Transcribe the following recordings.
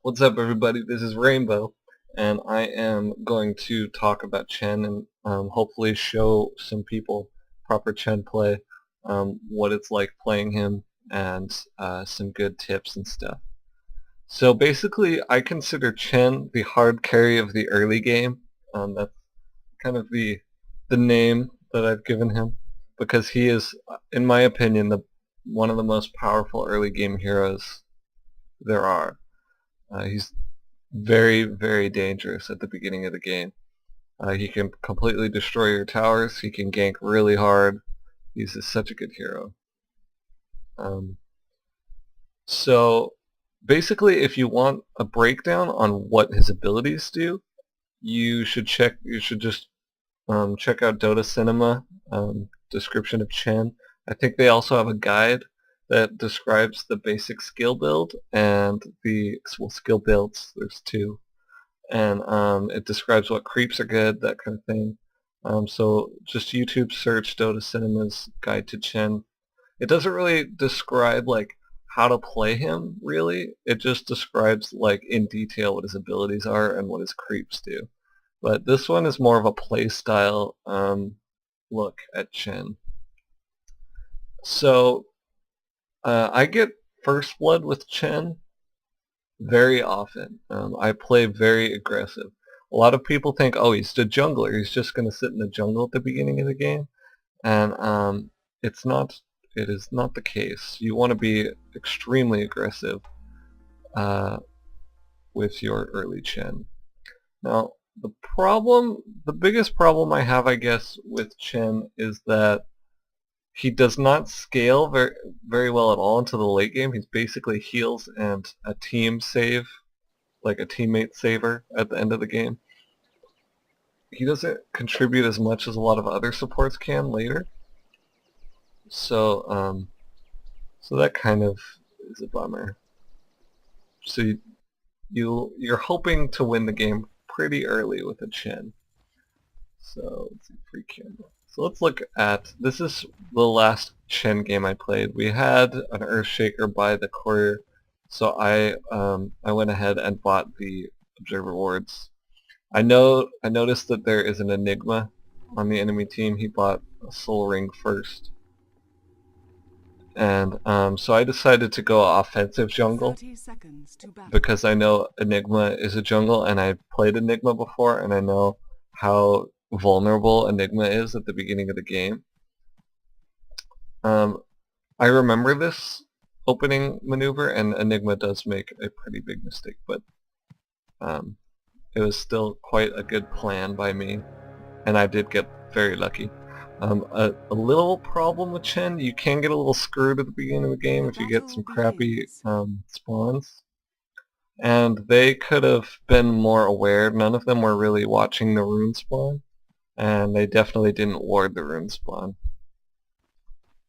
What's up, everybody? This is Rainbow, and I am going to talk about Chen and hopefully show some people proper Chen play, what it's like playing him, and some good tips and stuff. So basically, I consider Chen the hard carry of the early game. That's kind of the name that I've given him because he is, in my opinion, one of the most powerful early game heroes there are. He's very, very dangerous at the beginning of the game. He can completely destroy your towers. He can gank really hard. He's just such a good hero. Um, so basically, if you want a breakdown on what his abilities do, you should check. You should just check out Dota Cinema description of Chen. I think they also have a guide that describes the basic skill build and the skill builds. There's two, and it describes what creeps are good, that kind of thing. So just YouTube search Dota Cinema's Guide to Chen. It doesn't really describe like how to play him really. It just describes like in detail what his abilities are and what his creeps do. But this one is more of a play style look at Chen. So I get first blood with Chen very often. I play very aggressive. A lot of people think, oh, he's the jungler. He's just going to sit in the jungle at the beginning of the game, and it's not. It is not the case. You want to be extremely aggressive with your early Chen. Now, the biggest problem I have, I guess, with Chen is that he does not scale very well at all into the late game. He's basically heals and a team save, like a teammate saver at the end of the game. He doesn't contribute as much as a lot of other supports can later. So, so that kind of is a bummer. So you're hoping to win the game pretty early with a Chen. So let's see, free camera. So let's look at, this is the last Chen game I played. We had an Earthshaker by the courier, so I went ahead and bought the Observer Wards. I noticed that there is an Enigma on the enemy team. He bought a Soul Ring first. And so I decided to go offensive jungle because I know Enigma is a jungle and I've played Enigma before and I know how vulnerable Enigma is at the beginning of the game. I remember this opening maneuver, and Enigma does make a pretty big mistake, but it was still quite a good plan by me, and I did get very lucky. A little problem with Chen, you can get a little screwed at the beginning of the game if you get some crappy spawns. And they could have been more aware. None of them were really watching the rune spawn, and they definitely didn't ward the rune spawn.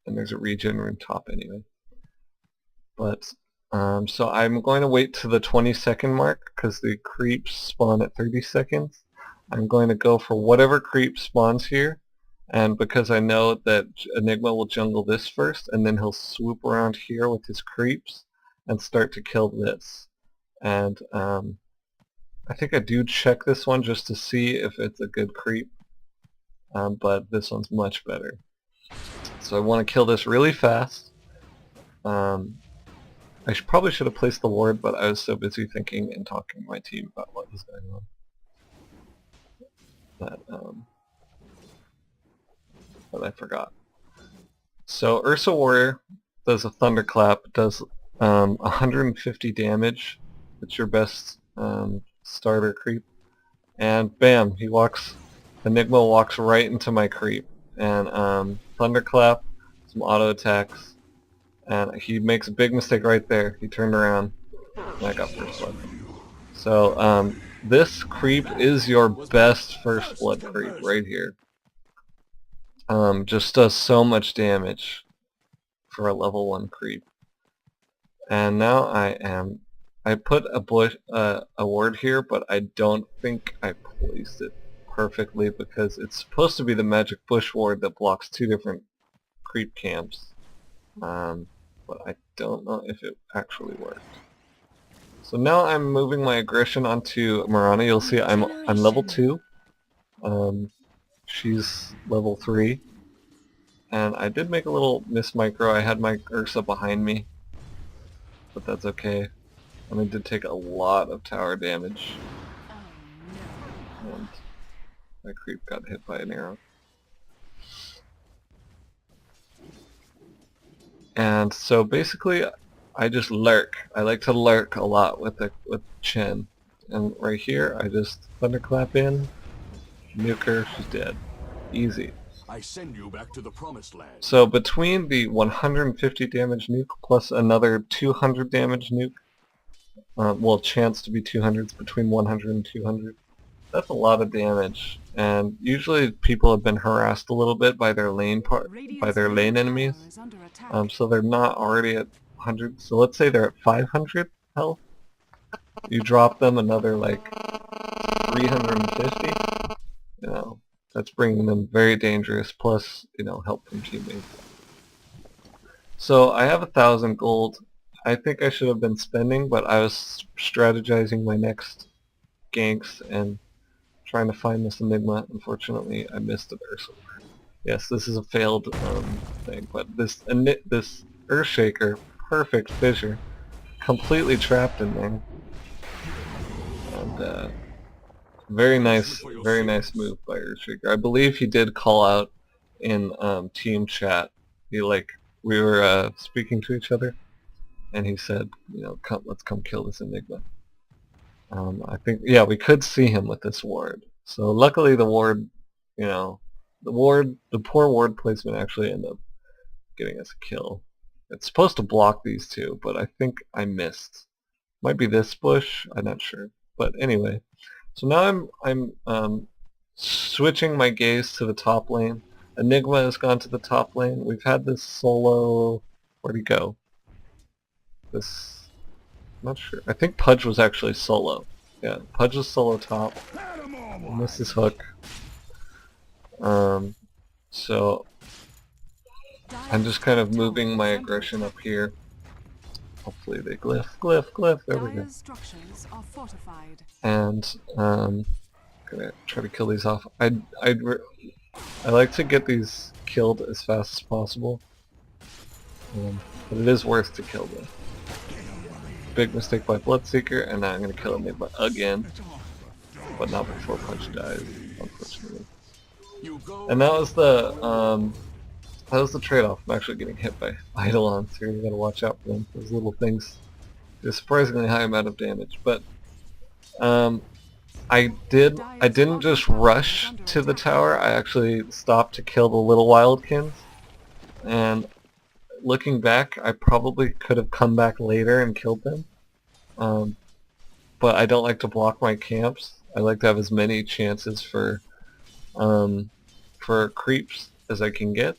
And there's a regen rune top anyway. But so I'm going to wait to the 20-second mark because the creeps spawn at 30 seconds. I'm going to go for whatever creep spawns here, and because I know that Enigma will jungle this first, and then he'll swoop around here with his creeps and start to kill this. And I think I do check this one just to see if it's a good creep, but this one's much better. So I want to kill this really fast. I probably should have placed the ward, but I was so busy thinking and talking to my team about what was going on that I forgot. So Ursa Warrior does a Thunderclap, does 150 damage. It's your best starter creep. And bam, Enigma walks right into my creep. And Thunderclap, some auto attacks. And he makes a big mistake right there. He turned around, and I got first blood. So this creep is your best first blood creep right here. Just does so much damage for a level 1 creep. And now I put a ward here, but I don't think I placed it perfectly because it's supposed to be the magic bush ward that blocks 2 different creep camps. But I don't know if it actually worked. So now I'm moving my aggression onto Marana. You'll see I'm level 2. She's level 3. And I did make a little miss micro. I had my Ursa behind me, but that's okay. And I did take a lot of tower damage. And my creep got hit by an arrow. And so basically, I just lurk. I like to lurk a lot with Chen. And right here, I just thunderclap in, nuke her, she's dead. Easy. I send you back to the promised land. So between the 150 damage nuke plus another 200 damage nuke, well, chance to be 200s between 100 and 200. That's a lot of damage, and usually people have been harassed a little bit by their lane enemies, so they're not already at 100. So let's say they're at 500 health. You drop them another like 350. You know, that's bringing them very dangerous. Plus, you know, help from teammates. So I have 1,000 gold. I think I should have been spending, but I was strategizing my next ganks and trying to find this Enigma. Unfortunately, I missed it. Yes, this is a failed thing, but this Earthshaker, perfect fissure, completely trapped in there. And very nice move by Earthshaker. I believe he did call out in team chat. We were speaking to each other, and he said, you know, let's come kill this Enigma. I think, yeah, we could see him with this ward. So luckily the ward, you know, the poor ward placement actually ended up getting us a kill. It's supposed to block these two, but I think I missed. Might be this bush, I'm not sure. But anyway, so now I'm switching my gaze to the top lane. Enigma has gone to the top lane. We've had this solo, where'd he go? This, I'm not sure. I think Pudge was actually solo. Yeah, Pudge was solo top. I missed his hook. So I'm just kind of moving my aggression up here. Hopefully they glyph. There we go. And gonna try to kill these off. I like to get these killed as fast as possible, but it is worth to kill them. Big mistake by Bloodseeker, and now I'm gonna kill him again, but not before Punch dies, unfortunately. And that was the trade-off. I'm actually getting hit by Eidolons here. You gotta watch out for them. Those little things do a surprisingly high amount of damage. But I didn't just rush to the tower. I actually stopped to kill the little wildkins. And looking back, I probably could have come back later and killed them. But I don't like to block my camps. I like to have as many chances for creeps as I can get.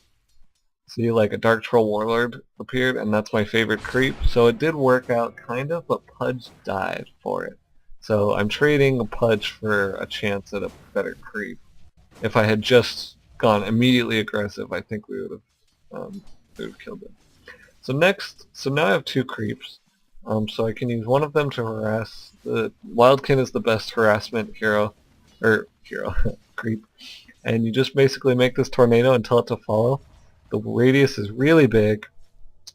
See, like a Dark Troll Warlord appeared, and that's my favorite creep. So it did work out, kind of, but Pudge died for it. So I'm trading a Pudge for a chance at a better creep. If I had just gone immediately aggressive, I think we would have killed him. So now I have 2 creeps. So I can use one of them to harass. The Wildkin is the best harassment creep. And you just basically make this tornado and tell it to follow. The radius is really big,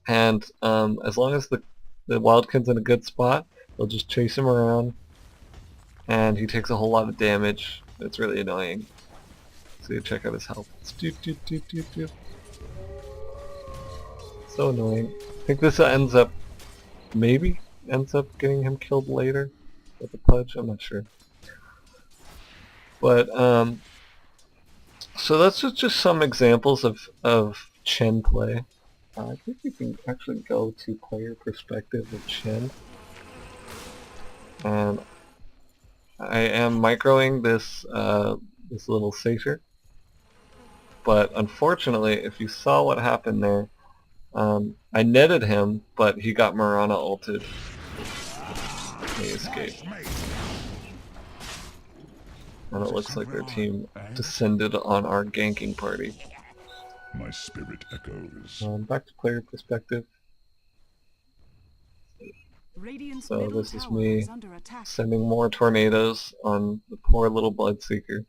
and as long as the Wildkin's in a good spot, they'll just chase him around, and he takes a whole lot of damage. It's really annoying. So you check out his health. It's doop. So annoying. I think this ends up getting him killed later with the Pudge. I'm not sure. But so that's just some examples of Chen play. I think we can actually go to player perspective of Chen. And I am microing this little satyr. But unfortunately, if you saw what happened there, I netted him, but he got Marana ulted. He escaped. And it looks like their team descended on our ganking party. My spirit echoes. Back to player perspective. Radiant's So middle this is tower me is under attack. sending more tornadoes on the poor little Bloodseeker.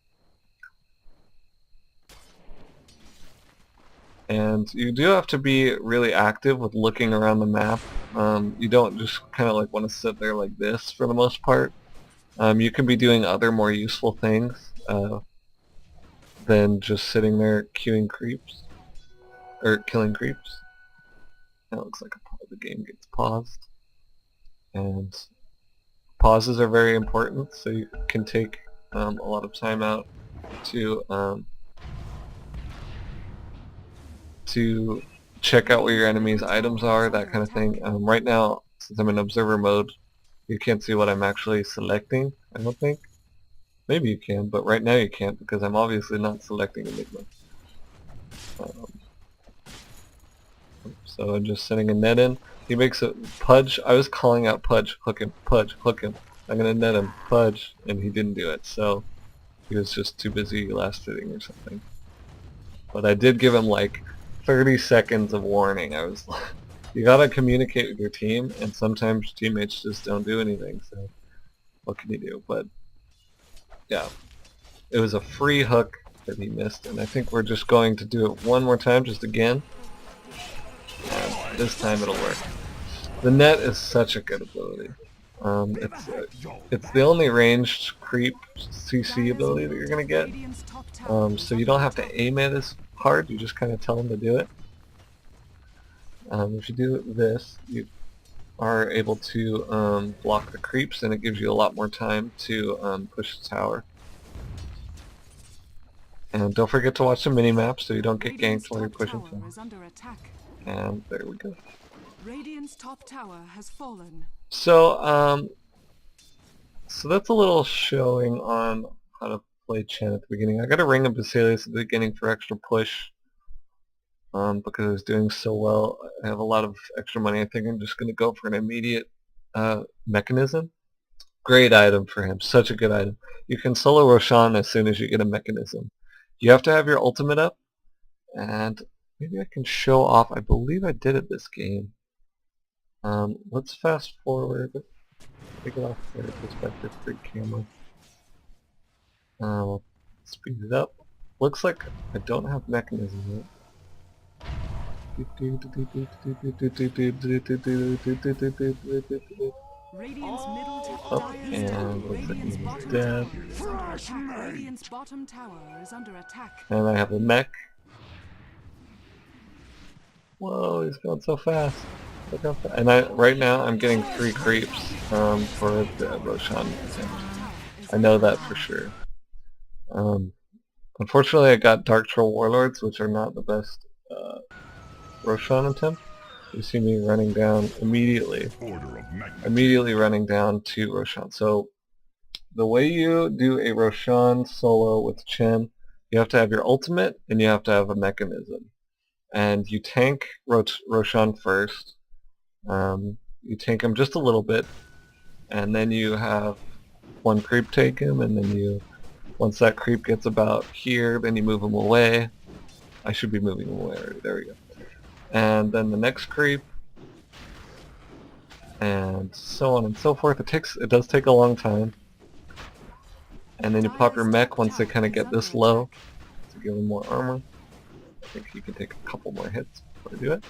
And you do have to be really active with looking around the map. You don't just kind of like want to sit there like this for the most part. You can be doing other more useful things than just sitting there queuing creeps or killing creeps. That looks like the game gets paused, and pauses are very important, so you can take a lot of time out to check out where your enemy's items are, that kind of thing. Right now, since I'm in observer mode, you can't see what I'm actually selecting, I don't think. Maybe you can, but right now you can't because I'm obviously not selecting Enigma. So I'm just sending a net in. He makes a Pudge. I was calling out Pudge, hook him, Pudge, hook him. I'm gonna net him, Pudge, and he didn't do it. So he was just too busy last hitting or something. But I did give him like 30 seconds of warning. I was like, you gotta communicate with your team, and sometimes teammates just don't do anything. So what can you do? But yeah, it was a free hook that he missed, and I think we're just going to do it one more time, just again. And this time it'll work. The net is such a good ability. It's the only ranged creep CC ability that you're going to get. So you don't have to aim it as hard, you just kind of tell them to do it. If you do this, you are able to block the creeps, and it gives you a lot more time to push the tower. And don't forget to watch the mini-map so you don't get ganked while you're pushing tower. And there we go. Radiant's top tower has fallen. So, so that's a little showing on how to play Chen at the beginning. I got a Ring of Basilius at the beginning for extra push, because I was doing so well. I have a lot of extra money. I think I'm just going to go for an immediate mechanism. Great item for him. Such a good item. You can solo Roshan as soon as you get a mechanism. You have to have your ultimate up, and maybe I can show off. I believe I did it this game. Let's fast forward. Take it off their perspective for camera. Speed it up. Looks like I don't have mechanism yet. Radiant's middle Oh, tower and looks like he's dead. Radiant's bottom tower is under attack. And I have a mech. Whoa, he's going so fast. Look how fast. And right now I'm getting 3 creeps for the Roshan attempt. I know that for sure. Unfortunately I got Dark Troll Warlords, which are not the best Roshan attempt. You see me running down immediately running down to Roshan. So the way you do a Roshan solo with Chen, you have to have your ultimate and you have to have a mechanism. And you tank Roshan first. You tank him just a little bit, and then you have one creep take him, and then once that creep gets about here, then you move him away. I should be moving him away already. There we go. And then the next creep, and so on and so forth. It does take a long time. And then you pop your mech once they kind of get this low to give them more armor. I think you can take a couple more hits before I do it.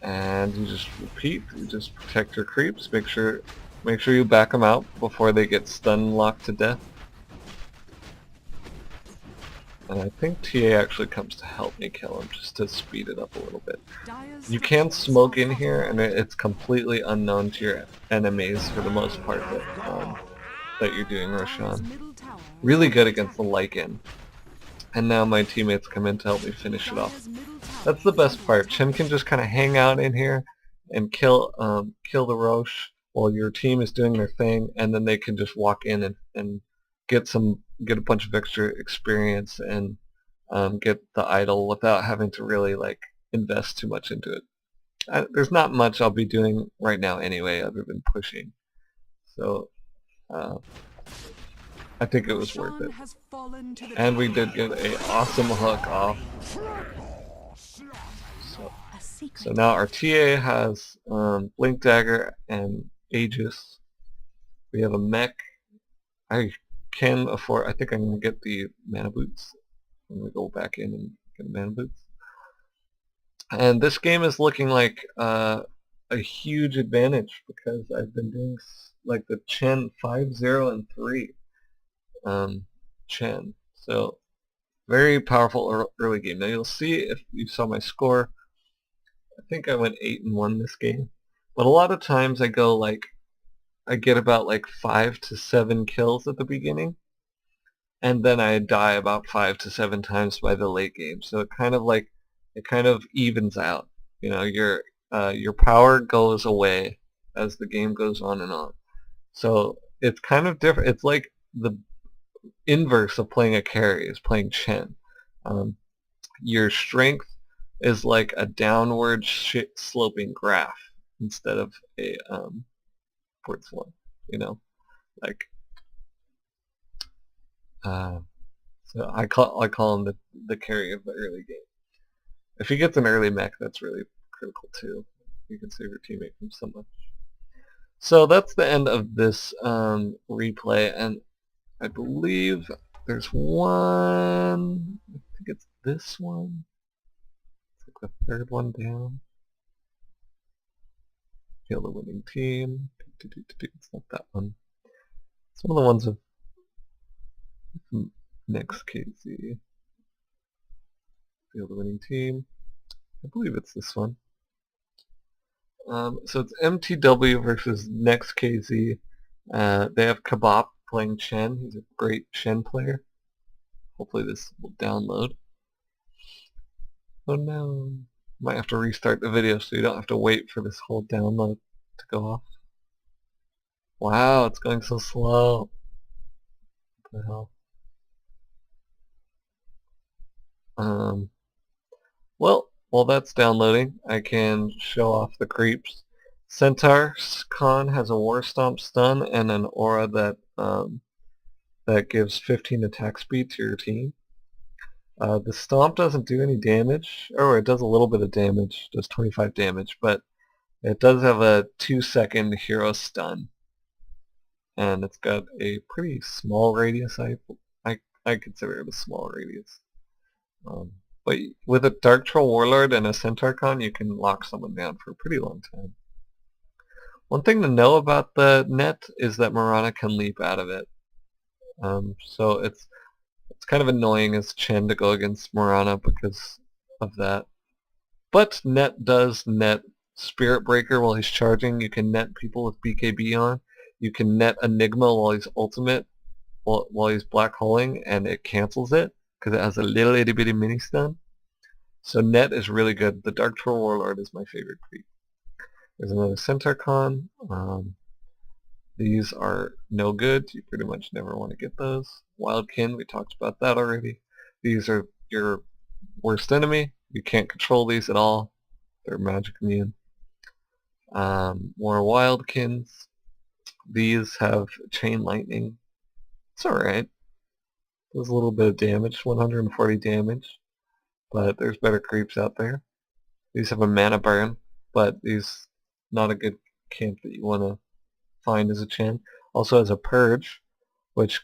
And you just repeat. You just protect your creeps. Make sure you back them out before they get stun locked to death. And I think TA actually comes to help me kill him, just to speed it up a little bit. You can smoke in here, and it's completely unknown to your enemies for the most part that you're doing Roshan. Really good against the Lycan. And now my teammates come in to help me finish it off. That's the best part. Chen can just kind of hang out in here and kill the Roche while your team is doing their thing, and then they can just walk in and get a bunch of extra experience and get the idol without having to really like invest too much into it. There's not much I'll be doing right now anyway, other than pushing. So I think it was worth it. And we did get an awesome hook off. So secret. So now our TA has Blink Dagger and Aegis. We have a mech. I can afford, I think I'm going to get the mana boots. I'm going to go back in and get the mana boots. And this game is looking like a huge advantage because I've been doing like the Chen 5-0 and 3 Chen. So very powerful early game. Now you'll see if you saw my score. I think I went 8-1 this game. But a lot of times I go like, I get about like 5 to 7 kills at the beginning. And then I die about 5 to 7 times by the late game. So it kind of evens out. You know, your power goes away as the game goes on and on. So it's kind of different. It's like the inverse of playing a carry is playing Chen. Your strength is like a downward sloping graph instead of a upwards one. You know, like so I call him the carry of the early game. If he gets an early mech, that's really critical too. You can save your teammate from so much. So that's the end of this replay, and I believe there's one, I think it's this one. It's like the third one down. Kill the winning team. It's not that one. It's one of the ones with next KZ. Kill the winning team. I believe it's this one. So it's MTW versus next KZ. They have Kabop playing Chen. He's a great Chen player. Hopefully this will download. Oh no. Might have to restart the video so you don't have to wait for this whole download to go off. Wow, it's going so slow. What the hell? Well, while that's downloading, I can show off the creeps. Centaur's Khan has a War Stomp stun and an aura that gives 15 attack speed to your team. The Stomp doesn't do any damage, or it does a little bit of damage, does 25 damage, but it does have a 2-second hero stun. And it's got a pretty small radius. I consider it a small radius. But with a Dark Troll Warlord and a Centaur Con, you can lock someone down for a pretty long time. One thing to know about the net is that Mirana can leap out of it. So it's kind of annoying as Chen to go against Mirana because of that. But net does net Spirit Breaker while he's charging. You can net people with BKB on. You can net Enigma while he's ultimate, while he's black holing, and it cancels it because it has a little itty bitty mini stun. So net is really good. The Dark Troll Warlord is my favorite creep. There's another Centaur Con. These are no good. You pretty much never want to get those. Wildkin, we talked about that already. These are your worst enemy. You can't control these at all. They're magic immune. More Wildkins. These have Chain Lightning. It's alright. Does a little bit of damage, 140 damage. But there's better creeps out there. These have a mana burn, but these not a good camp that you want to find as a Chen. Also has a purge, which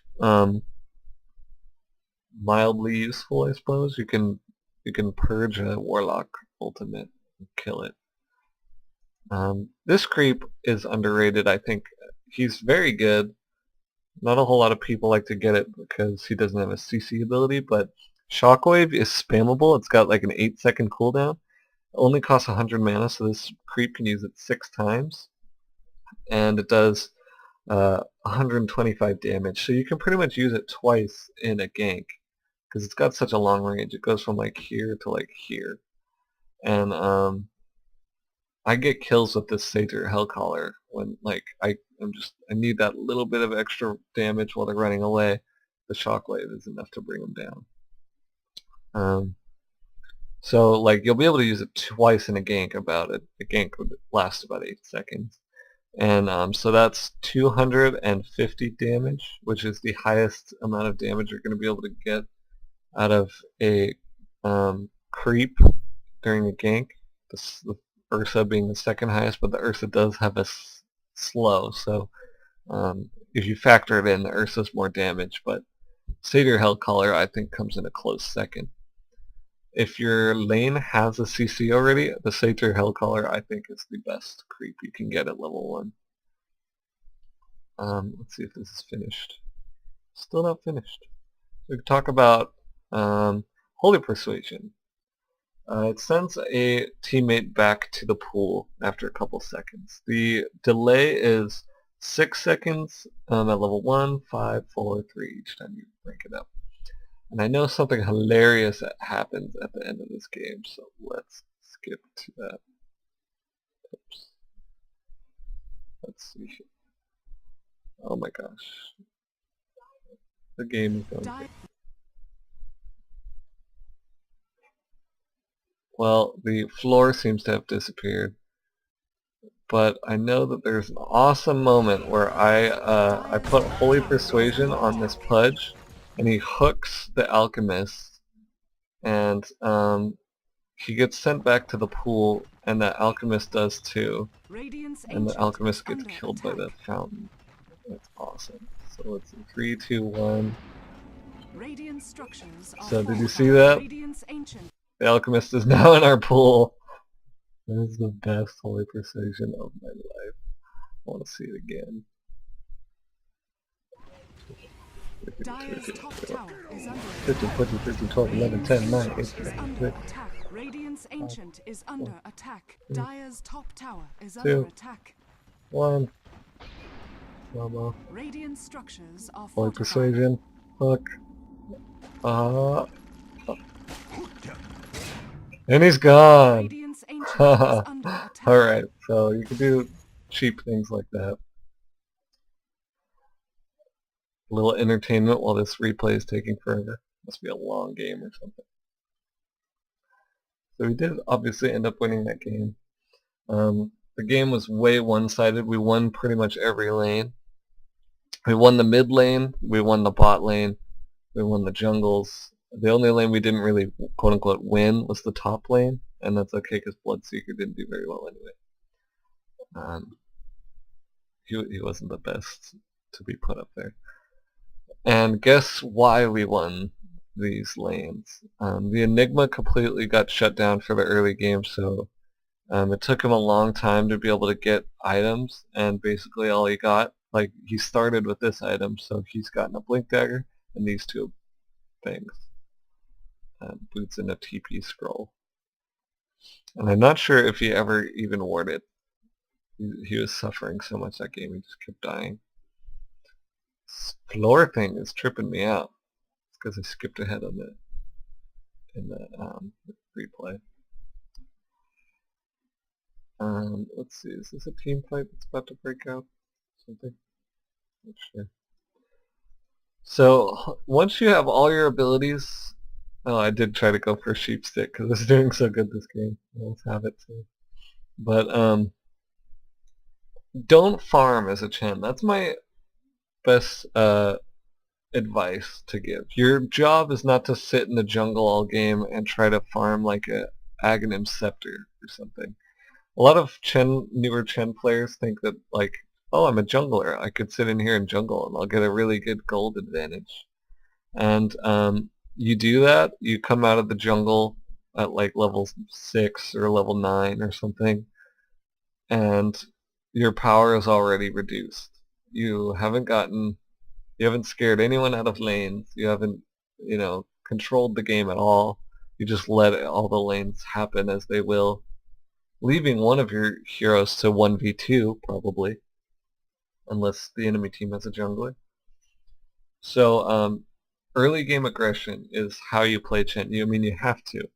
mildly useful, I suppose. You can purge a warlock ultimate and kill it. This creep is underrated. I think he's very good. Not a whole lot of people like to get it because he doesn't have a CC ability, but Shockwave is spammable. It's got like an 8-second cooldown. It only costs 100 mana, so this creep can use it 6 times. And it does 125 damage. So you can pretty much use it twice in a gank because it's got such a long range. It goes from like here to like here. And I get kills with this Satyr Hellcaller when like I need that little bit of extra damage while they're running away. The Shockwave is enough to bring them down. So like you'll be able to use it twice in a gank about it. A gank would last about 8 seconds. And so that's 250 damage, which is the highest amount of damage you're going to be able to get out of a creep during a gank. the Ursa being the second highest, but the Ursa does have a slow, so if you factor it in, the Ursa's more damage, but Satyr Hellcaller I think comes in a close second. If your lane has a CC already, the Satyr Hellcaller I think is the best creep you can get at level 1. Let's see if this is finished. Still not finished. We can talk about Holy Persuasion. It sends a teammate back to the pool after a couple seconds. The delay is 6 seconds at level 1, 5, 4, 3 each time you break it up. And I know something hilarious that happens at the end of this game, so let's skip to that. Oops. Let's see here. Oh my gosh. The game is going crazy. Well, the floor seems to have disappeared, but I know that there's an awesome moment where I put Holy Persuasion on this Pudge, and he hooks the Alchemist, and he gets sent back to the pool, and the Alchemist does too, and the Alchemist gets killed by the fountain. That's awesome. So let's see, 3, 2, 1. So did you see that? The Alchemist is now in our pool. This is the best Holy Persuasion of my life. I want to see it again. Dire's top tower is under 15, 14, 15, 12, 11, 10, 9, 8, 7, 6. attack. Radiant's Ancient is under attack. Dire's top tower is 2, under attack. 1. Slow-mo. Radiant structures are Holy fortified. Persuasion. Hook. And he's gone. Radiant's Ancient is under attack. Alright, so you can do cheap things like that. A little entertainment while this replay is taking forever. Must be a long game or something. So we did obviously end up winning that game. The game was way one-sided. We won pretty much every lane. We won the mid lane, we won the bot lane, we won the jungles. The only lane we didn't really quote-unquote win was the top lane, and that's okay because Bloodseeker didn't do very well anyway. He wasn't the best to be put up there. And guess why we won these lanes? The Enigma completely got shut down for the early game, so it took him a long time to be able to get items, and basically all he got, like, he started with this item, so he's gotten a Blink Dagger and these two things. Boots and a TP scroll. And I'm not sure if he ever even warded. He was suffering so much that game, he just kept dying. This floor thing is tripping me out. It's because I skipped ahead on it in the replay. Let's see, is this a team fight that's about to break out? Something? Not sure. So, once you have all your abilities... Oh, I did try to go for a sheep stick because it's doing so good this game. Let's have it too. But, don't farm as a Chen. That's my best advice to give. Your job is not to sit in the jungle all game and try to farm like a Aghanim Scepter or something. A lot of newer Chen players think that, like, oh, I'm a jungler, I could sit in here and jungle and I'll get a really good gold advantage. And you do that, you come out of the jungle at like level 6 or level 9 or something, and your power is already reduced. You haven't scared anyone out of lanes, you haven't, controlled the game at all. You just let all the lanes happen as they will, leaving one of your heroes to 1v2 probably, unless the enemy team has a jungler. So early game aggression is how you play Chen. You have to.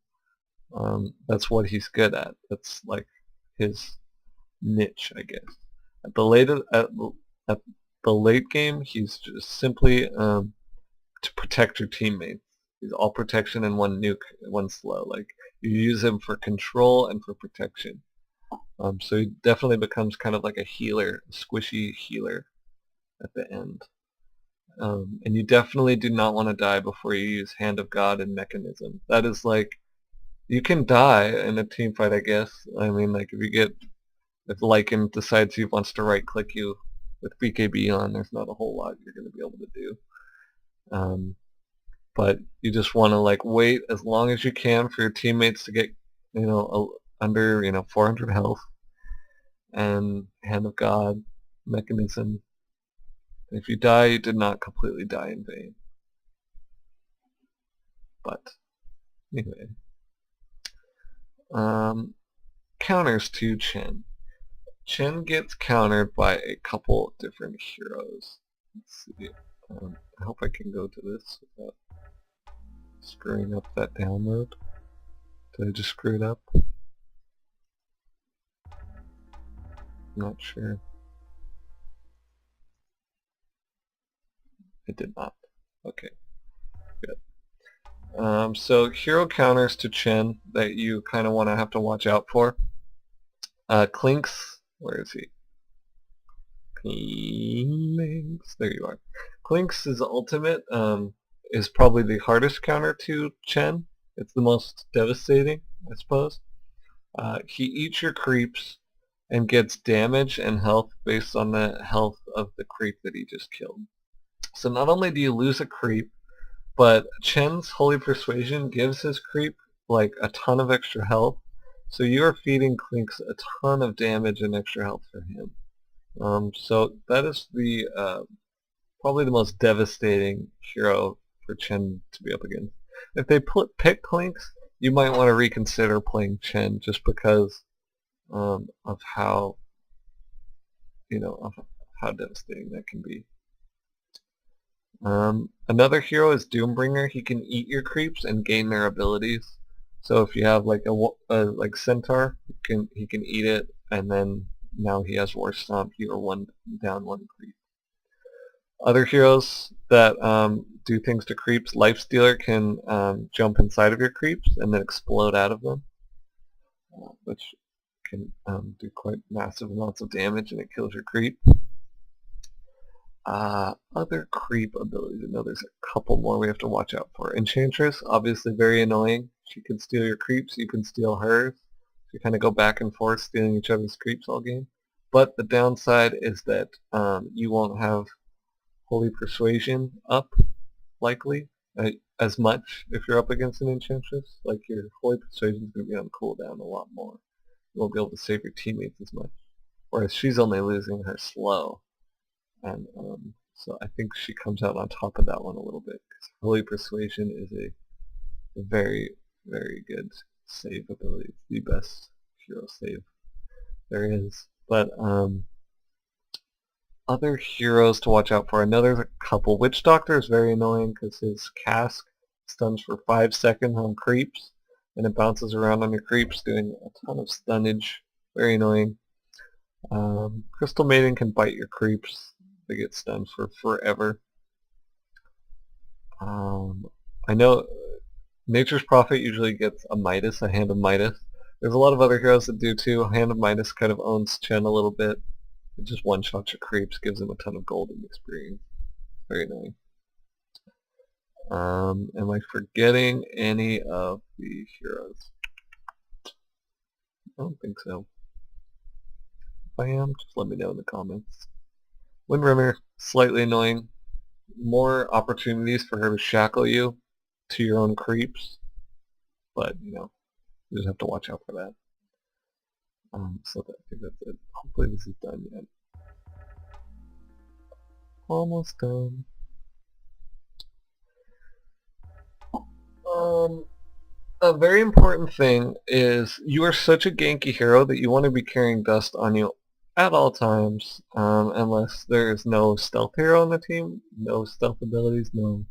That's what he's good at. That's like his niche, I guess. At the late game, he's just simply to protect your teammates. He's all protection and one nuke, one slow. Like, you use him for control and for protection. So he definitely becomes kind of like a healer, a squishy healer at the end. And you definitely do not want to die before you use Hand of God and Mechanism. That is like, You can die in a team fight, I guess. I mean, like if Lycan decides he wants to right click you with BKB on, there's not a whole lot you're going to be able to do. But you just want to like wait as long as you can for your teammates to get, under 400 health, and Hand of God mechanism. If you die, you did not completely die in vain. But anyway, counters to Chen. Chen gets countered by a couple different heroes. Let's see. I hope I can go to this without screwing up that download. Did I just screw it up? Not sure. I did not. Okay, good. So hero counters to Chen that you kind of want to have to watch out for. Clinks, where is he? Clinks, there you are. Clinks' ultimate is probably the hardest counter to Chen. It's the most devastating, I suppose. He eats your creeps and gets damage and health based on the health of the creep that he just killed. So not only do you lose a creep, but Chen's Holy Persuasion gives his creep like a ton of extra health. So you are feeding Clinks a ton of damage and extra health for him. So that is the probably the most devastating hero for Chen to be up against. If they pick Clinks, you might want to reconsider playing Chen just because of how of how devastating that can be. Another hero is Doombringer. He can eat your creeps and gain their abilities. So if you have like like Centaur, he can eat it, and then now he has War Stomp. You are one down one creep. Other heroes that do things to creeps, Lifestealer can jump inside of your creeps and then explode out of them, which can do quite massive amounts of damage, and it kills your creep. Other creep abilities. I know there's a couple more we have to watch out for. Enchantress, obviously very annoying. She can steal your creeps, you can steal hers. So you kind of go back and forth stealing each other's creeps all game. But the downside is that you won't have Holy Persuasion up, likely, as much if you're up against an Enchantress. Like your Holy Persuasion is going to be on cooldown a lot more. You won't be able to save your teammates as much. Whereas she's only losing her slow. And so I think she comes out on top of that one a little bit, because Holy Persuasion is a very, very good save ability. It's the best hero save there is. But other heroes to watch out for. I know there's a couple. Witch Doctor is very annoying because his cask stuns for 5 seconds on creeps, and it bounces around on your creeps doing a ton of stunnage. Very annoying. Crystal Maiden can bite your creeps. They get stunned for forever. I know Nature's Prophet usually gets a Midas, a Hand of Midas. There's a lot of other heroes that do too. Hand of Midas kind of owns Chen a little bit. It just one-shots your creeps, gives him a ton of golden experience. Very annoying. Am I forgetting any of the heroes? I don't think so. If I am, just let me know in the comments. Windrunner, slightly annoying. More opportunities for her to shackle you to your own creeps, but you just have to watch out for that. So I think that's it. Hopefully this is done yet. Almost done. A very important thing is you are such a ganky hero that you want to be carrying dust on you at all times, unless there is no stealth hero on the team, no stealth abilities, no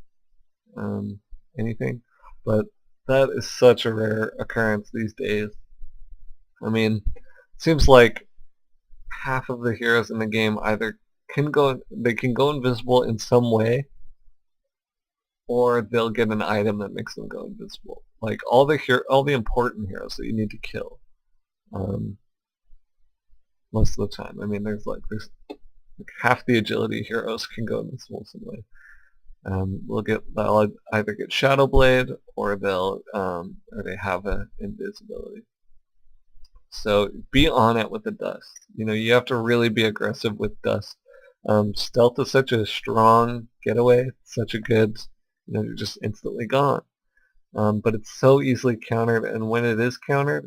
anything. But that is such a rare occurrence these days. I mean, it seems like half of the heroes in the game either can go invisible in some way, or they'll get an item that makes them go invisible. Like all the important heroes that you need to kill. Most of the time. I mean, there's like half the agility heroes can go invisible some way. They'll either get Shadow Blade or they have a invisibility. So be on it with the dust. You have to really be aggressive with dust. Stealth is such a strong getaway, such a good, you're just instantly gone. But it's so easily countered, and when it is countered,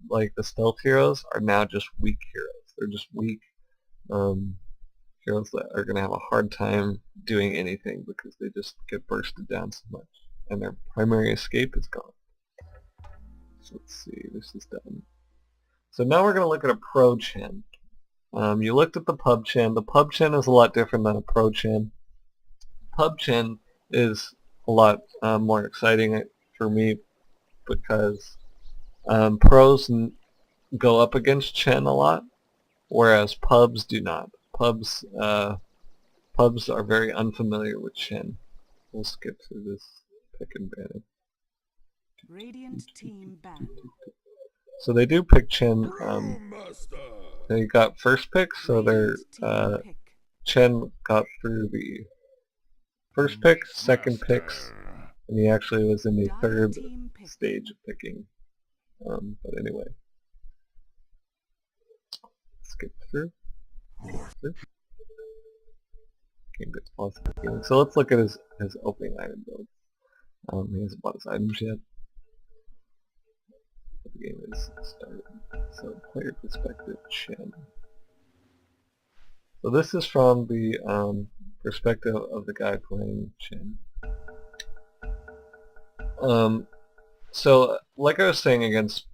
like the stealth heroes are now just weak heroes. They're just weak heroes that are going to have a hard time doing anything because they just get bursted down so much, and their primary escape is gone. So let's see, this is done. So now we're going to look at a pro Chen. You looked at the pub Chen. The pub Chen is a lot different than a pro Chen. Pub Chen is a lot more exciting for me because pros go up against Chen a lot, whereas pubs do not. Pubs are very unfamiliar with Chen. We'll skip through this pick and ban. Radiant team banned. So they do pick Chen. They got first pick, so their Chen got through the first pick, second picks, and he actually was in the third stage of picking. But anyway, skip through. Game gets positive feeling. So let's look at his opening item build. He hasn't bought his items yet. The game is started. So player perspective, Chen. So this is from the perspective of the guy playing Chen. So like I was saying against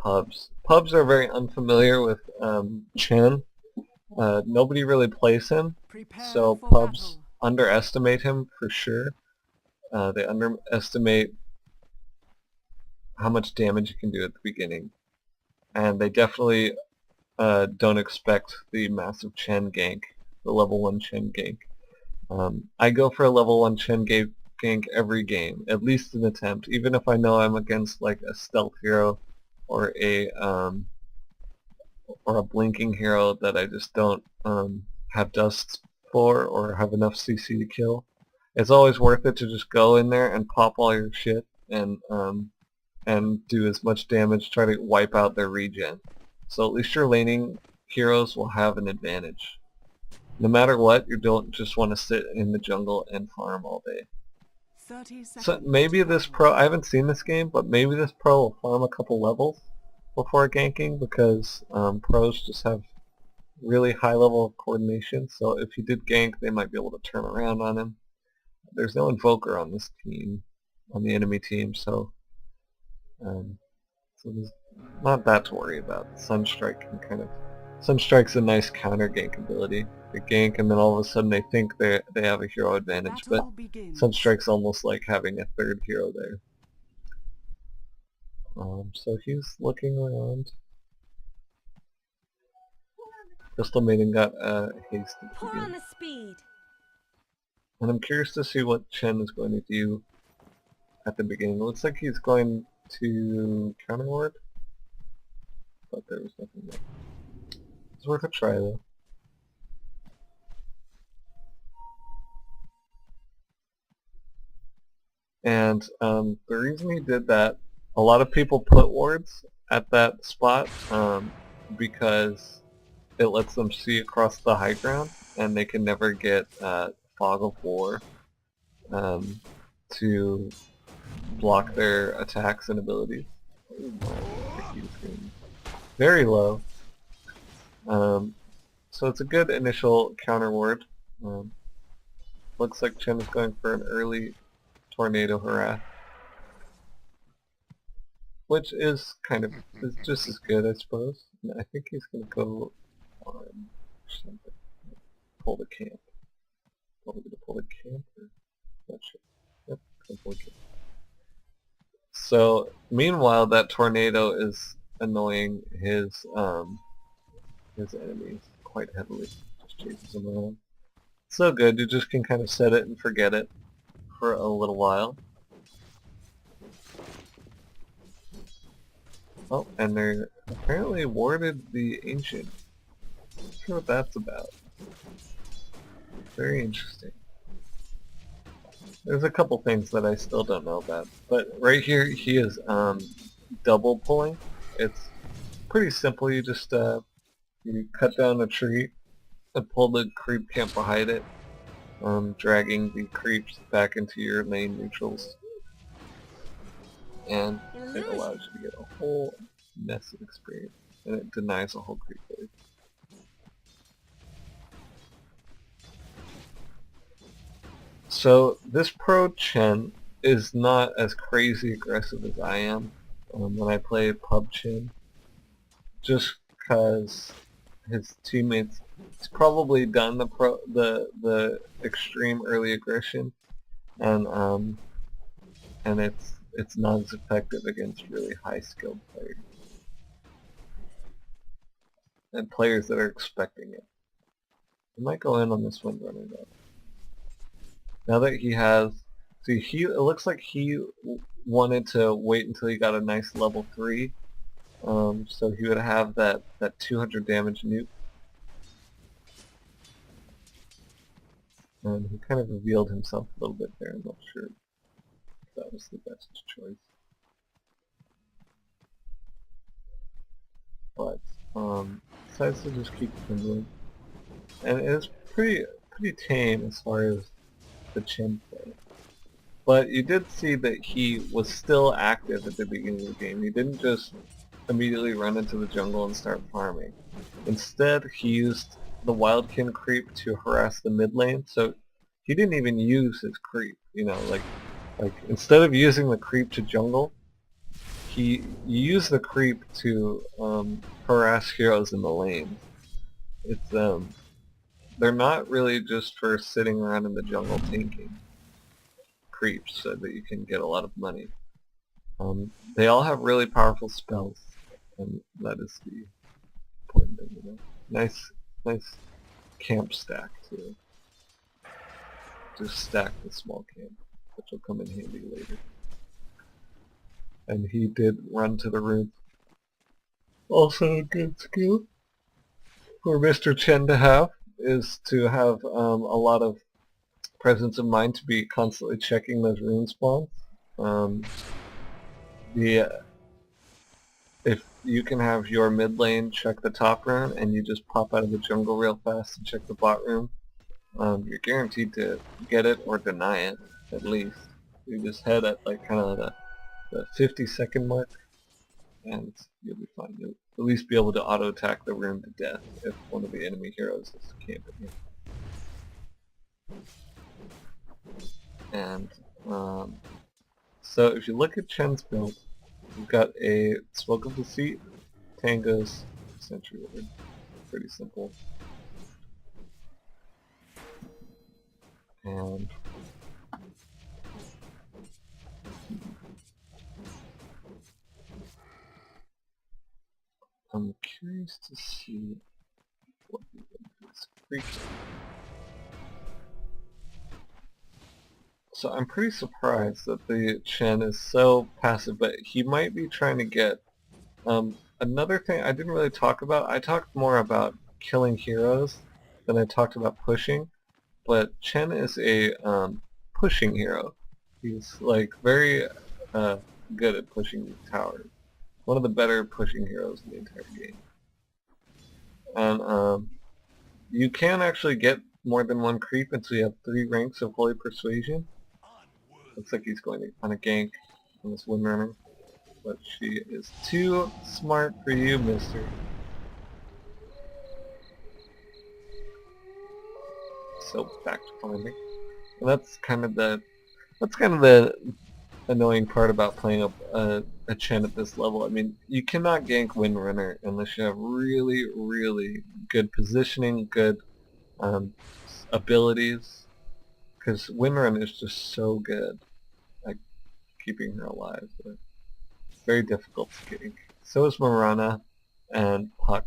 pubs are very unfamiliar with Chen. Nobody really plays him, so pubs underestimate him for sure. They underestimate how much damage you can do at the beginning, and they definitely don't expect the massive Chen gank, the level 1 Chen gank. I go for a level 1 Chen gank every game, at least an attempt, even if I know I'm against like a stealth hero or a blinking hero that I just don't have dust for or have enough CC to kill. It's always worth it to just go in there and pop all your shit and do as much damage, try to wipe out their regen. So at least your laning heroes will have an advantage. No matter what, you don't just want to sit in the jungle and farm all day. So maybe this pro, I haven't seen this game, but maybe this pro will farm a couple levels before ganking because pros just have really high level of coordination, so if he did gank they might be able to turn around on him. There's no invoker on this team, on the enemy team, so there's not that to worry about. Sunstrike Sunstrike's a nice counter gank ability. They gank and then all of a sudden they think they have a hero advantage, but Sunstrike's almost like having a third hero there. So he's looking around. Crystal Maiden got haste at the beginning. And I'm curious to see what Chen is going to do at the beginning. It looks like he's going to counter ward, but there was nothing there. It's worth a try though. And the reason he did that, a lot of people put wards at that spot because it lets them see across the high ground, and they can never get Fog of War to block their attacks and abilities. Very low. So it's a good initial counter ward. Looks like Chen is going for an early Tornado Harass, which is is just as good, I suppose. I think he's going to go on something. Pull the camp. Probably going to pull the camp, or not sure. Yep, pull the camp. So meanwhile, that tornado is annoying his enemies quite heavily. Just chases them around. So good, you just can kind of set it and forget it for a little while. Oh, and they apparently warded the Ancient. Not sure what that's about. Very interesting. There's a couple things that I still don't know about, but right here he is double pulling. It's pretty simple. You just you cut down a tree and pull the creep camp behind it, dragging the creeps back into your main neutrals, and it allows you to get a whole mess of experience, and it denies a whole creep wave. So this pro Chen is not as crazy aggressive as I am when I play pub Chen, just because his teammates, he's probably done the extreme early aggression, and it's not as effective against really high skilled players and players that are expecting it. I might go in on this Windrunner though. Now that he has, see, it looks like he wanted to wait until he got a nice level 3, so he would have that 200 damage nuke. And he kind of revealed himself a little bit there. I'm not sure if that was the best choice. But decides to just keep kindling. And it is pretty tame as far as the Chen play. But you did see that he was still active at the beginning of the game. He didn't just immediately run into the jungle and start farming. Instead, he used the Wildkin creep to harass the mid lane, so he didn't even use his creep, you know, like instead of using the creep to jungle, he used the creep to harass heroes in the lane. It's they're not really just for sitting around in the jungle tanking creeps so that you can get a lot of money. They all have really powerful spells, and that is the important thing, you know. Nice camp stack too. Just stack the small camp, which will come in handy later. And he did run to the roof. Also a good skill for Mr. Chen to have is to have a lot of presence of mind to be constantly checking those rune spawns. If you can have your mid lane check the top rune and you just pop out of the jungle real fast and check the bot rune, you're guaranteed to get it or deny it, at least. You just head at like kind of the 50-second mark, and you'll be fine. You'll at least be able to auto attack the rune to death if one of the enemy heroes is camping you. And so if you look at Chen's build, you've got a Smoke of Deceit, Tango's Sentry Ward. Pretty simple. And I'm curious to see what he did with this creature. So I'm pretty surprised that the Chen is so passive, but he might be trying to get another thing I didn't really talk about. I talked more about killing heroes than I talked about pushing, but Chen is a pushing hero. He's like very good at pushing these towers. One of the better pushing heroes in the entire game. And you can actually get more than one creep until you have 3 ranks of Holy Persuasion. Looks like he's going on a gank on this Windrunner, but she is too smart for you, mister. So back to farming. And that's kind of the annoying part about playing a Chen at this level. I mean, you cannot gank Windrunner unless you have really good positioning, good abilities, because Windrunner is just so good at keeping her alive. But it's very difficult to gank. So is Marana and Puck.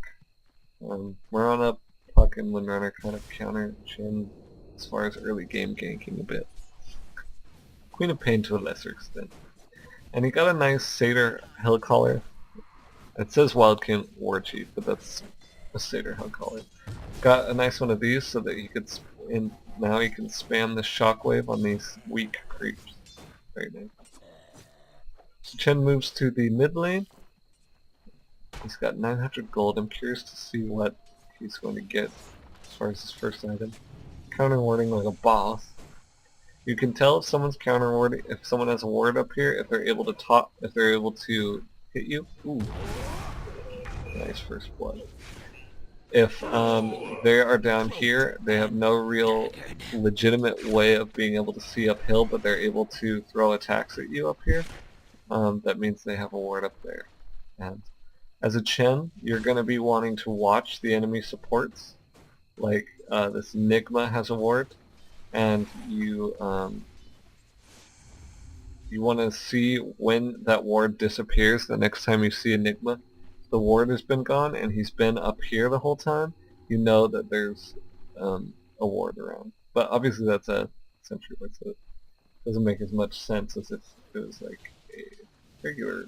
Marana, Puck, and Windrunner kind of counter Chen as far as early game ganking a bit. Queen of Pain to a lesser extent. And he got a nice Satyr Hellcaller. It says Wildkin War Chief, but that's a Satyr Hellcaller. Got a nice one of these so that he could and now he can spam the shockwave on these weak creeps. Very nice. So Chen moves to the mid lane. He's got 900 gold. I'm curious to see what he's going to get as far as his first item. Counter warding like a boss. You can tell if someone's counter warding, if someone has a ward up here, if they're able to if they're able to hit you. Ooh, nice first blood. If they are down here, they have no real legitimate way of being able to see uphill, but they're able to throw attacks at you up here. That means they have a ward up there. And as a Chen, you're going to be wanting to watch the enemy supports. Like this Enigma has a ward, and you want to see when that ward disappears. The next time you see Enigma, the ward has been gone and he's been up here the whole time. You know that there's a ward around. But obviously that's a sentry ward, so it doesn't make as much sense as if it was like a regular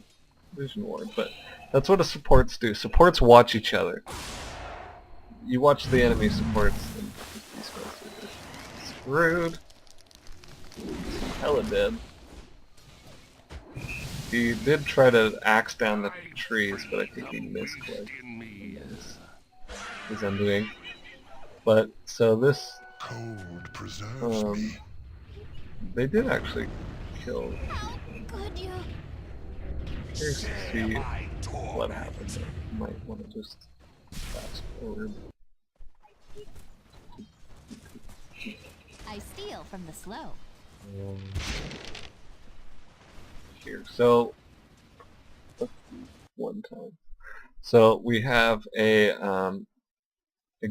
vision ward. But that's what the supports do. Supports watch each other. You watch the enemy supports, and these guys are just screwed. Hella dead. He did try to axe down the trees, but I think he missed quite his undoing. But so this, they did actually kill. Curious to see what happened there. Might want to just fast forward. I steal from the slow. Here, so one time. So we have a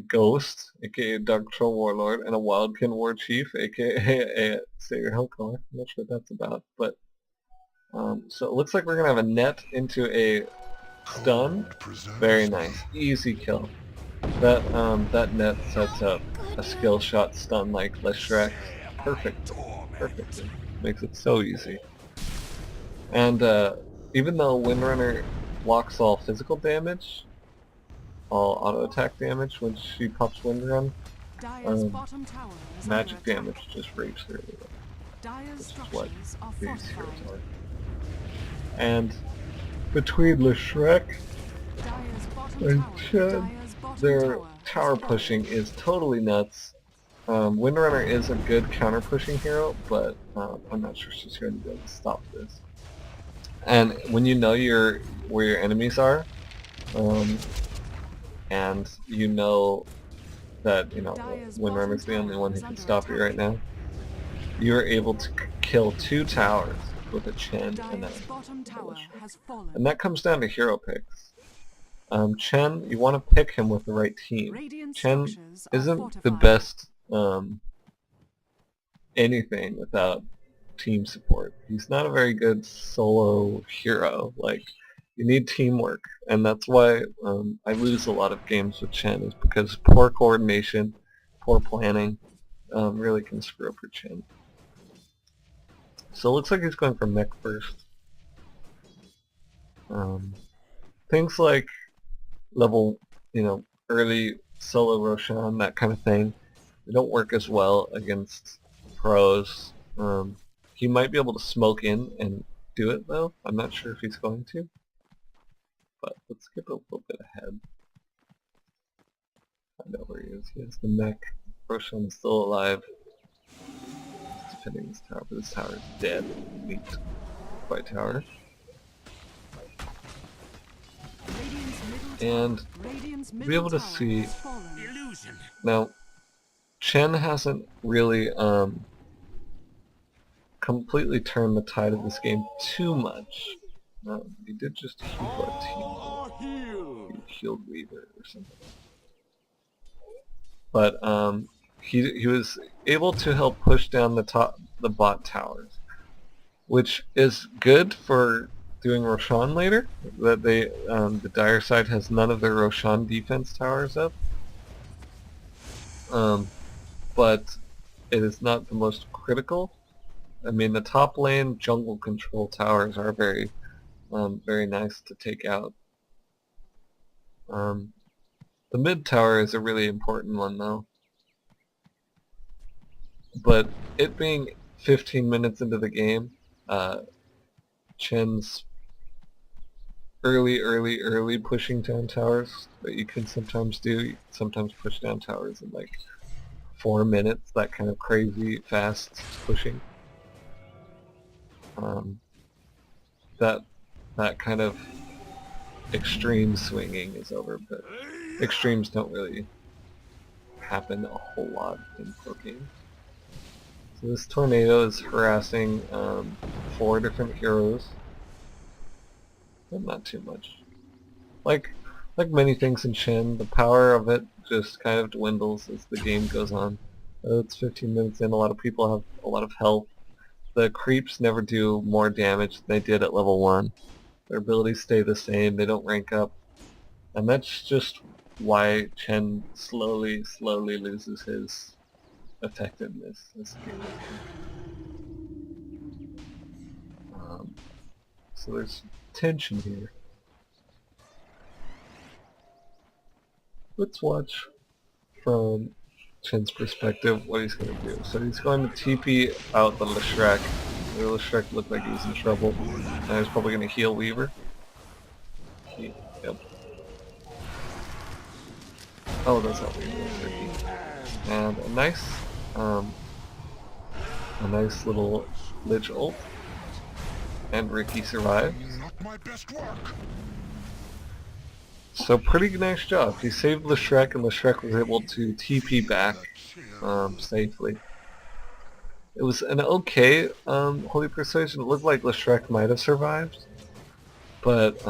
ghost, aka Dark Troll Warlord, and a Wildkin War Chief, aka a Satyr Hellcaller. I'm not sure what that's about, but so it looks like we're gonna have a net into a stun. Very nice, easy kill. That net sets up a skill shot stun like Leshrac. Perfect, perfect. Makes it so easy. And even though Windrunner blocks all physical damage, all auto attack damage when she pops Windrun, magic damage just rapes her, which is what these heroes are. And between Leshrac and Chen, their tower pushing is totally nuts. Windrunner is a good counter pushing hero, but I'm not sure she's going to be able to stop this. And when you know where your enemies are, and you know that Windrunner's the only one who can stop you right now, you're able to kill 2 towers with a Chen and and that comes down to hero picks. Chen, you want to pick him with the right team. Chen isn't the best anything without team support. He's not a very good solo hero. Like, you need teamwork, and that's why I lose a lot of games with Chen, is because poor coordination, poor planning really can screw up your Chen. So it looks like he's going for mech first. Things like level, early solo Roshan, that kind of thing, they don't work as well against pros. He might be able to smoke in and do it though. I'm not sure if he's going to. But let's skip a little bit ahead. Find out where he is. He has the mech. Roshan's still alive. He's defending this tower, but this tower is dead. Neat. White tower. And be able to see. Now, Chen hasn't really completely turned the tide of this game too much. He did just heal a team. He healed Weaver or something. But he was able to help push down the bot towers, which is good for doing Roshan later. That the dire side has none of their Roshan defense towers up. But it is not the most critical. I mean, the top lane jungle control towers are very nice to take out. The mid tower is a really important one though. But it being 15 minutes into the game, Chen's early pushing down towers that you can sometimes do. You can sometimes push down towers in like 4 minutes, that kind of crazy fast pushing. Um, that that kind of extreme swinging is over, but extremes don't really happen a whole lot in pro games. So this tornado is harassing 4 different heroes, but not too much. Like many things in Chen, the power of it just kind of dwindles as the game goes on. It's 15 minutes in, a lot of people have a lot of health. The creeps never do more damage than they did at level 1. Their abilities stay the same, they don't rank up. And that's just why Chen slowly loses his effectiveness as a game. So there's tension here. Let's watch from Chen's perspective what he's going to do. So he's going to TP out the Leshrac. The Leshrac looked like he was in trouble. And he's probably going to heal Weaver. Yep. Oh, that's not Weaver, that's Ricky. And a nice little Lich ult. And Ricky survives. Not my best work. So pretty nice job. He saved Leshrac, and Leshrac was able to TP back safely. It was an okay Holy Persuasion. It looked like Leshrac might have survived, but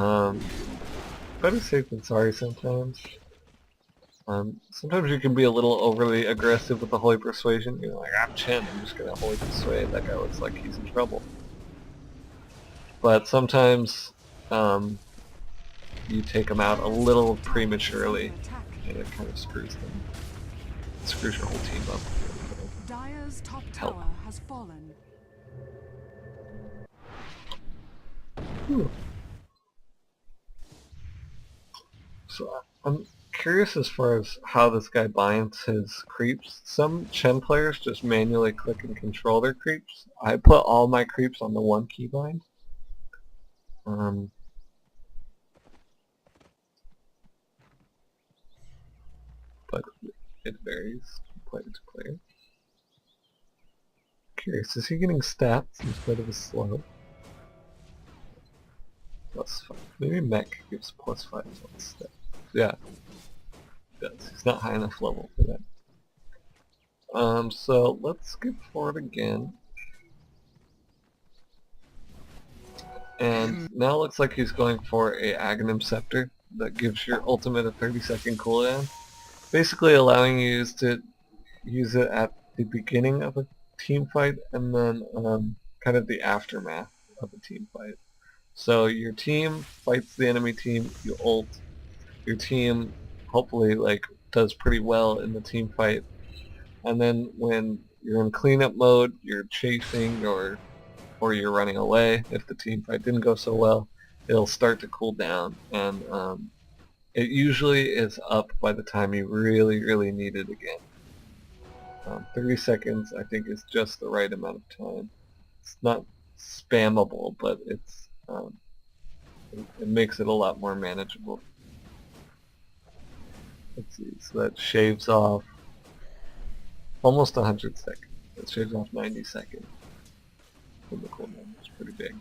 better safe than sorry sometimes. Sometimes you can be a little overly aggressive with the Holy Persuasion. You're like, I'm Chen, I'm just gonna Holy Persuade. That guy looks like he's in trouble. But sometimes you take them out a little prematurely, and it kind of screws them. It screws your whole team up. Dire's top tower has fallen. Whew. So I'm curious as far as how this guy binds his creeps. Some Chen players just manually click and control their creeps. I put all my creeps on the one keybind. But it varies from player to player. Curious, is he getting stats instead of a slow? +5. Maybe Mech gives +5 on stats. Yeah, he does. He's not high enough level for that. So let's skip forward again. And now it looks like he's going for a Aghanim Scepter that gives your ultimate a 30-second cooldown. Basically allowing you to use it at the beginning of a team fight and then kind of the aftermath of a team fight. So your team fights the enemy team, you ult. Your team hopefully does pretty well in the team fight. And then when you're in cleanup mode, you're chasing or you're running away. If the team fight didn't go so well, it'll start to cool down, and it usually is up by the time you really need it again. 30 seconds I think is just the right amount of time. It's not spammable, but it makes it a lot more manageable. Let's see, so that shaves off almost 100 seconds. That shaves off 90 seconds from the cooldown. It's pretty big.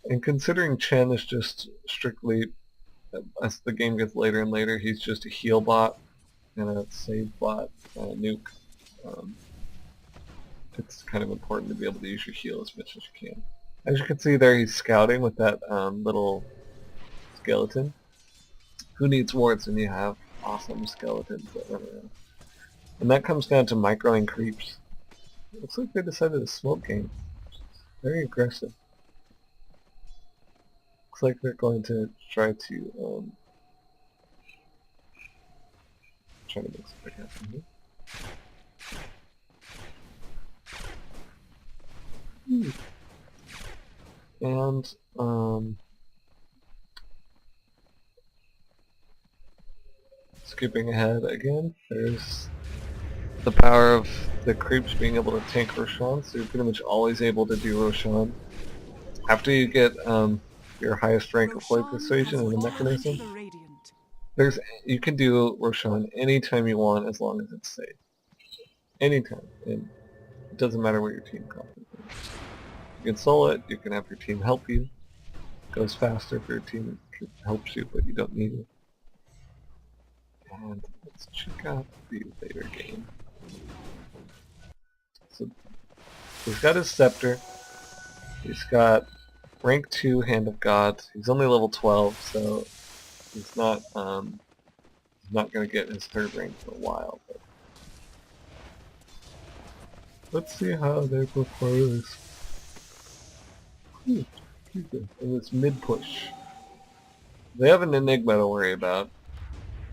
And considering Chen is just strictly, as the game gets later and later, he's just a heal bot and a save bot and a nuke. It's kind of important to be able to use your heal as much as you can. As you can see there, he's scouting with that little skeleton. Who needs wards when you have awesome skeletons that run around? And that comes down to microing creeps. It looks like they decided to smoke game. Very aggressive. Looks like they're going to try to make something happen here. And skipping ahead again, there's the power of the creeps being able to tank Roshan, so you're pretty much always able to do Roshan. After you get your highest rank of Holy Roshan Persuasion has in the fallen to mechanism, the Radiant. you can do Roshan anytime you want as long as it's safe. Anytime. And it doesn't matter what your team content is. You can solo it, you can have your team help you. It goes faster if your team helps you, but you don't need it. And let's check out the later game. So he's got his scepter. He's got rank 2 Hand of God. He's only level 12, so he's not going to get his third rank for a while. But let's see how they propose in this mid push. They have an Enigma to worry about.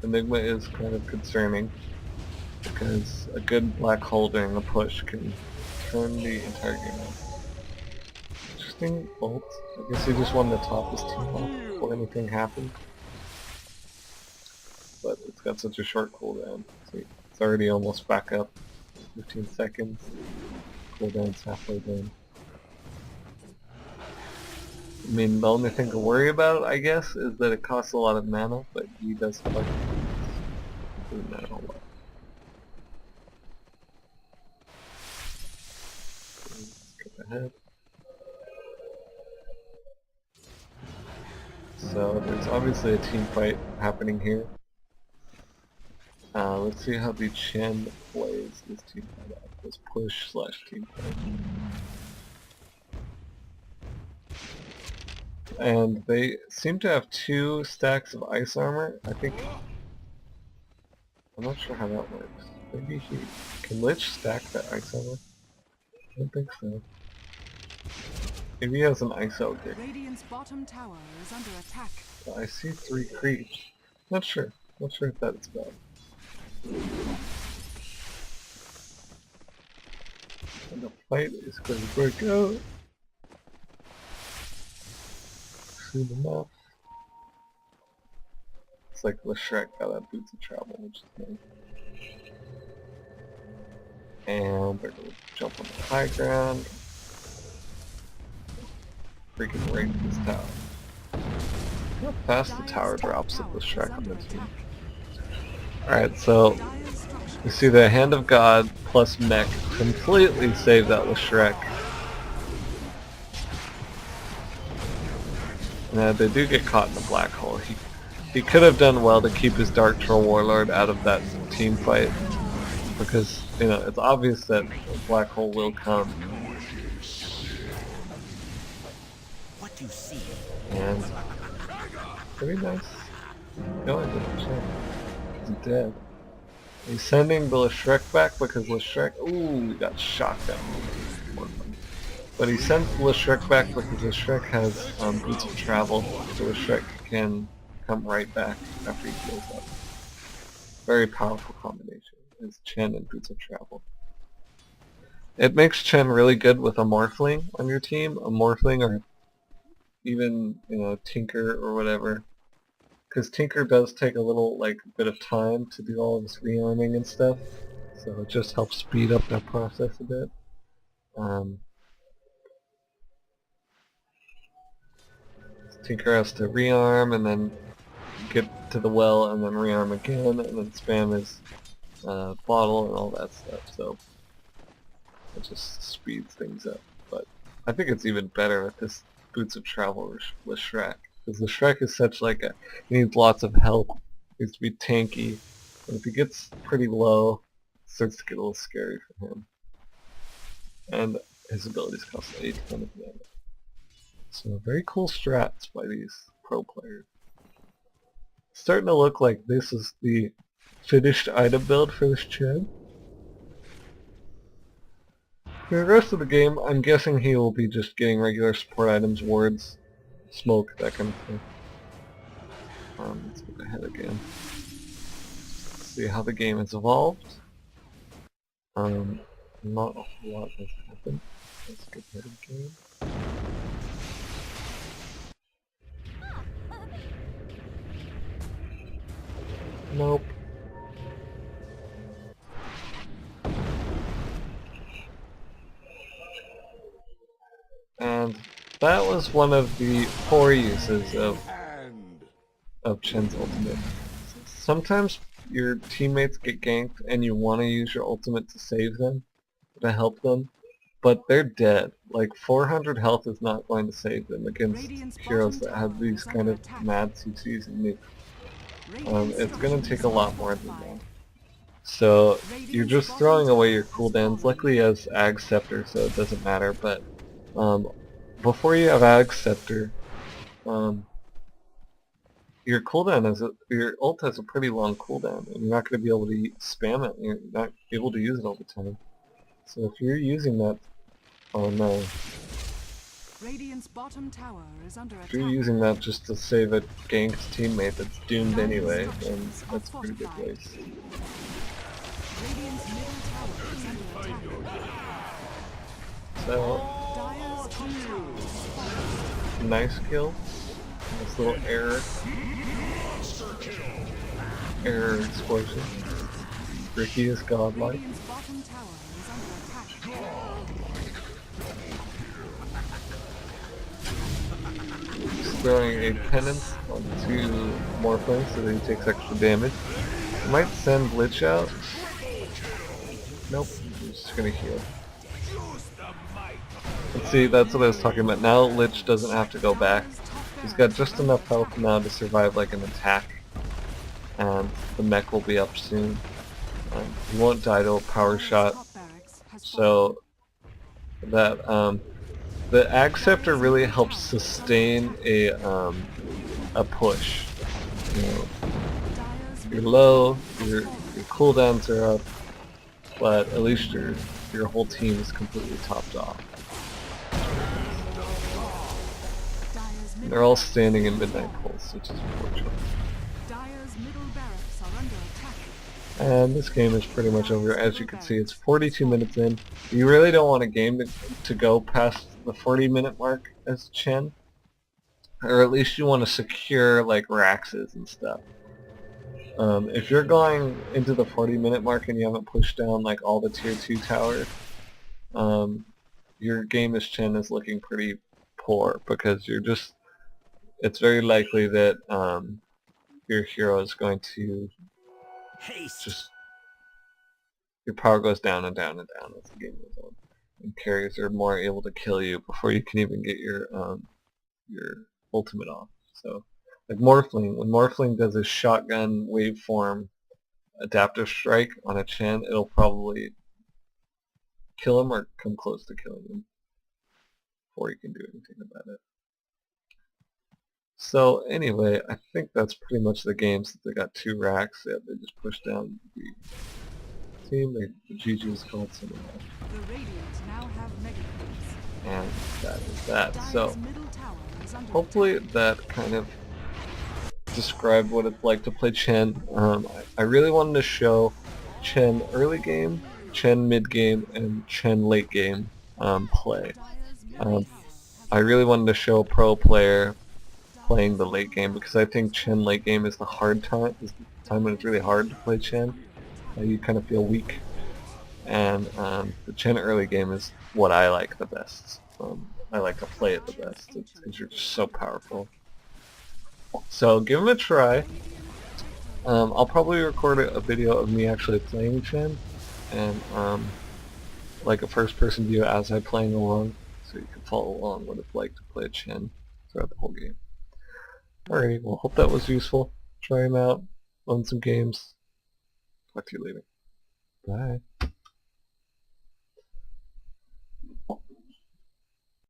Enigma is kind of concerning because a good black hole during the push can turn the entire game off. Interesting ult. I guess he just wanted to top his team off before anything happened. But it's got such a short cooldown. So it's already almost back up. 15 seconds. Cooldown's halfway done. I mean, the only thing to worry about, I guess, is that it costs a lot of mana, but he does collect doesn't matter a lot. Skip ahead. So there's obviously a team fight happening here. Let's see how the Chen plays this team fight out. This push / team fight. And they seem to have 2 stacks of ice armor. I'm not sure how that works. Maybe he can Lich stack that ice armor? I don't think so. Maybe he has an ice ogre. Radiant's bottom tower is under attack. But I see 3 creeps. Not sure. Not sure if that's bad. And the fight is going to break out soon enough. It's like Shrek got out Boots of Travel, which is nice. And they're going to jump on the high ground. Freaking raid this tower. Look how fast the tower drops at the Shrek on the team. Alright, so you see the Hand of God plus Mech completely saved that with Shrek. Now they do get caught in the black hole. He could have done well to keep his Dark Troll Warlord out of that team fight, because you know it's obvious that the black hole will come. What you see? And pretty nice going with Chen. He's dead. He's sending the Shrek back because Shrek. Ooh, he got shot down. But he sent Shrek back because Shrek has Boots of Travel, so Shrek can come right back after he heals up. Very powerful combination is Chen and Boots of Travel. It makes Chen really good with a Morphling on your team, a Morphling or even, you know, Tinker or whatever. Because Tinker does take a little, bit of time to do all of his rearming and stuff, so it just helps speed up that process a bit. Tinker has to rearm and then get to the well and then rearm again and then spam his bottle and all that stuff, so it just speeds things up. But I think it's even better with this Boots of Travel with Shrek, because the Shrek is such he needs lots of help, he needs to be tanky, and if he gets pretty low, it starts to get a little scary for him. And his abilities cost a ton of mana. So very cool strats by these pro players. It's starting to look like this is the finished item build for this Chen. For the rest of the game, I'm guessing he will be just getting regular support items, wards, smoke, that kind of thing. Let's get ahead again. See how the game has evolved. Not a whole lot has happened. Let's get ahead of the game. Nope. that was one of the poor uses And of Chen's ultimate. Sometimes your teammates get ganked and you want to use your ultimate to save them, to help them, but they're dead. Like 400 health is not going to save them against Radiant's heroes bottom that have tower these is kind under of attack. mad CCs and nukes. Radiant's It's going to take a structures lot are more than fortified. that. So you're Radiant's just bottom throwing away tower your has cooldowns. fallen. Luckily he has Ag Scepter, so it doesn't matter, but before you have Ag Scepter, your cooldown your ult has a pretty long cooldown, and you're not going to be able to spam it. You're not able to use it all the time. So if you're using that, oh no, Radiant's bottom tower is under if you're attack. using that just to save a ganked teammate that's doomed Dire's anyway, then structures are that's a pretty big fortified. waste. Radiant's middle tower is under attack. So Dire's top tower is fallen. nice kill. Nice little error explosion. Ricky is godlike. Radiant's bottom tower is under attack. He's throwing a penance onto Morphling so that he takes extra damage. I might send Lich out. Nope, he's just gonna heal. And see, that's what I was talking about. Now Lich doesn't have to go back. Dire's top He's got barracks just are under enough health attack. now to survive like an attack. And the mech will be up soon. He won't die to a power Dire's shot. top barracks has So that the Ag Scepter really helps sustain a push. You know, fallen. Dire's you're middle low, tower has your fallen. cooldowns are up, but at least your whole team is completely topped off. Dire's middle They're all barracks standing in has Midnight fallen. Pulse, which is unfortunate. Dire's middle barracks are under attack. And this game is pretty much over. As you can see, it's 42 minutes in. You really don't want a game to go past the 40-minute mark as Chen. Or at least you want to secure like Raxes and stuff. If you're going into the 40-minute mark and you haven't pushed down like all the tier 2 towers, your game as Chen is looking pretty poor because it's very likely that your hero is going to Haste. your power goes down and down and down as the game goes on. And carries are more able to kill you before you can even get your ultimate off. So like Morphling, when Morphling does his shotgun waveform adaptive strike on a Chen, it'll probably kill him or come close to killing him before you can do anything about it. So anyway, I think that's pretty much the game since they got 2 racks. Yeah, they just pushed down the team. The GG was called something else. The Radiant now have mega creeps. And that is that. Dire's So middle tower is under hopefully attack. that kind of described what it's like to play Chen. I really wanted to show Chen early game, Chen mid game, and Chen late game play. Dire's middle Um, tower has I really wanted to show a pro player playing the late game because I think Chen late game is the hard time. Is the time when it's really hard to play Chen. You kind of feel weak, and the Chen early game is what I like the best. I like to play it the best because you're just so powerful. So give him a try. I'll probably record a video of me actually playing Chen, and like a first-person view as I'm playing along, so you can follow along what it's like to play Chen throughout the whole game. Alrighty, well, hope that was useful. Try him out, learn some games. Talk to you later. Bye.